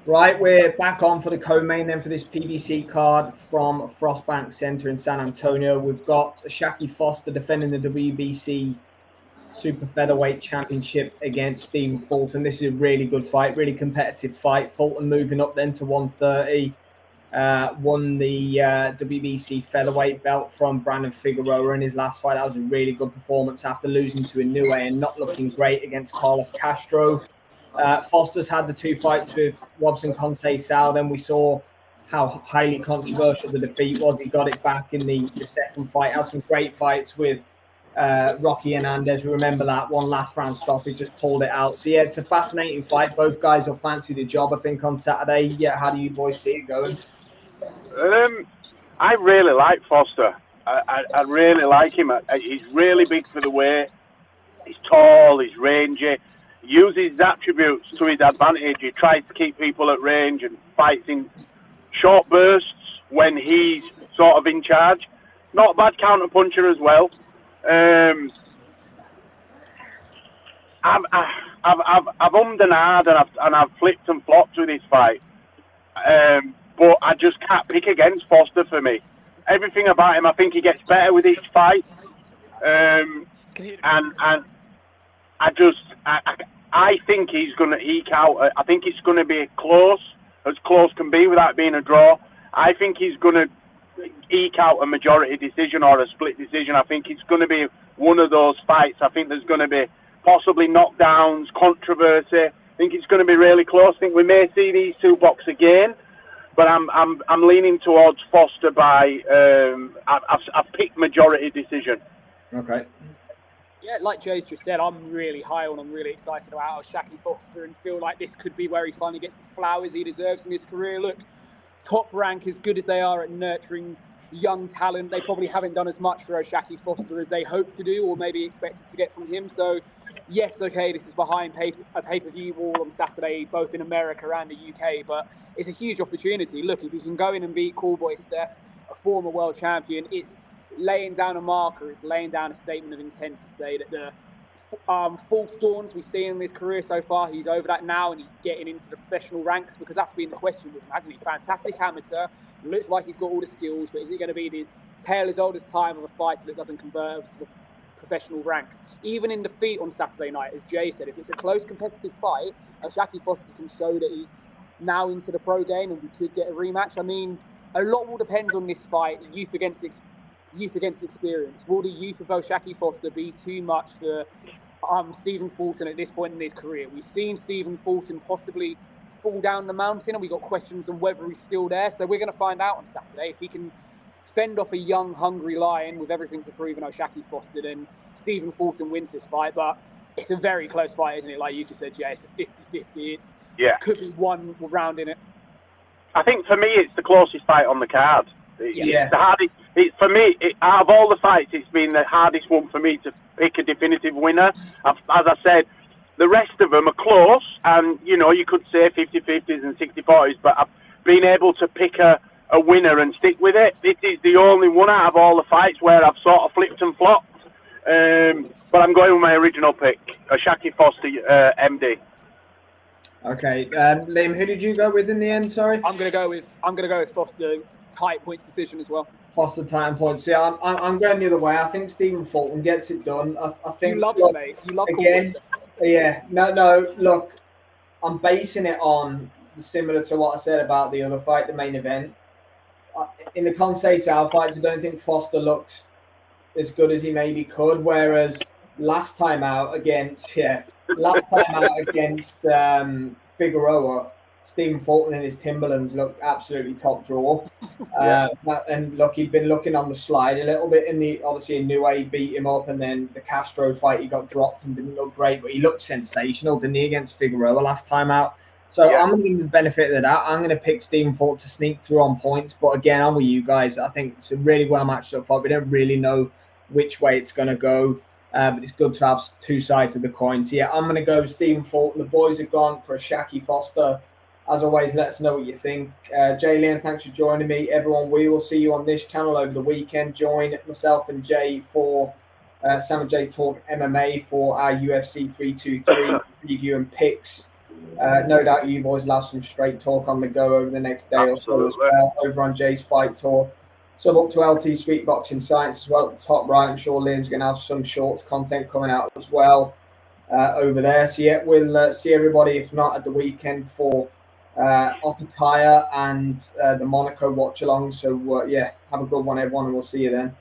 Right, we're back on for the co-main then for this PBC card from Frostbank Center in San Antonio. We've got Shaki Foster defending the WBC Super Featherweight Championship against Stephen Fulton. This is a really good fight, really competitive fight. Fulton moving up then to 130. Won the WBC Featherweight belt from Brandon Figueroa in his last fight. That was a really good performance after losing to Inoue and not looking great against Carlos Castro. Foster's had the two fights with Robson Conceição. Then we saw how highly controversial the defeat was. He got it back in the second fight. Had some great fights with Rocky Hernandez. Remember that one last round stop. He just pulled it out. So, yeah, it's a fascinating fight. Both guys will fancy the job, I think, on Saturday. Yeah, how do you boys see it going? I really like Foster. I really like him. He's really big for the weight. He's tall, he's rangy. Uses his attributes to his advantage. He tries to keep people at range and fights in short bursts when he's sort of in charge. Not a bad counter puncher as well. I've ummed and ahed and I've flipped and flopped with this fight. But I just can't pick against Foster for me. Everything about him, I think he gets better with each fight. And I think he's going to eke out. I think it's going to be as close can be without being a draw. I think he's going to eke out a majority decision or a split decision. I think it's going to be one of those fights. I think there's going to be possibly knockdowns, controversy. I think it's going to be really close. I think we may see these two box again. But I'm leaning towards Foster by I've picked majority decision. Okay. Yeah, like Jay's just said, I'm really high on. I'm really excited about Shaki Foster and feel like this could be where he finally gets the flowers he deserves in his career. Look, top rank, as good as they are at nurturing young talent, they probably haven't done as much for Shaki Foster as they hoped to do or maybe expected to get from him. So, yes, okay, this is behind a pay-per-view wall on Saturday, both in America and the UK, but it's a huge opportunity. Look, if he can go in and beat Callboy Steph, a former world champion, it's laying down a marker, it's laying down a statement of intent to say that the false dawns we've seen in his career so far, he's over that now and he's getting into the professional ranks, because that's been the question with him, hasn't he? Fantastic amateur, looks like he's got all the skills, but is it going to be the tale as old as time of a fighter that doesn't convert to the professional ranks? Even in defeat on Saturday night, as Jay said, if it's a close competitive fight, Shaki Foster can show that he's now into the pro game and we could get a rematch. I mean, a lot will depend on this fight, youth against experience. Will the youth of Shaki Foster be too much for Stephen Fulton at this point in his career? We've seen Stephen Fulton possibly fall down the mountain and we've got questions on whether he's still there. So we're going to find out on Saturday. If he can fend off a young, hungry lion with everything to prove in Shaki Foster, then Stephen Fulton wins this fight. But it's a very close fight, isn't it? Like you just said, Jay, it's a 50-50. Could be one round in it. I think for me, it's the closest fight on the card. It's the hardest. For me, out of all the fights, it's been the hardest one for me to pick a definitive winner. As I said, the rest of them are close, and you could say 50-50s and 60-40s, but I've been able to pick a winner and stick with it. This is the only one out of all the fights where I've sort of flipped and flopped. But I'm going with my original pick, Shaki Foster, MD. Okay, Liam, who did you go with in the end? Sorry, I'm gonna go with Foster, tight points decision as well. Foster, tight points. Yeah, I'm going the other way. I think Stephen Fulton gets it done. I think you love it, mate. You love again. Yeah, no. Look, I'm basing it on similar to what I said about the other fight, the main event. In the Conceição fights, I don't think Foster looked as good as he maybe could. Whereas last time out against Figueroa, Stephen Fulton in his Timberlands looked absolutely top draw. And look, he'd been looking on the slide a little bit obviously in Inoue beat him up, and then the Castro fight he got dropped and didn't look great, but he looked sensational, didn't he, against Figueroa last time out? So I'm going to give him the benefit of that. I'm going to pick Stephen Fulton to sneak through on points, but again, I'm with you guys. I think it's a really well matched up fight. We don't really know which way it's going to go. But it's good to have two sides of the coin. So, I'm going to go with Stephen Fulton. The boys have gone for a Shaki Foster. As always, let us know what you think. Jay Liam, thanks for joining me. Everyone, we will see you on this channel over the weekend. Join myself and Jay for Sam and Jay Talk MMA for our UFC 323 review and picks No doubt you boys will have some straight talk on the go over the next day or so as well, over on Jay's Fight Talk. Sub up to LT Sweet Boxing Science as well at the top right. I'm sure Liam's going to have some shorts content coming out as well over there. So yeah, we'll see everybody, if not at the weekend, for Opataya and the Monaco watch along. So yeah, have a good one, everyone, and we'll see you then.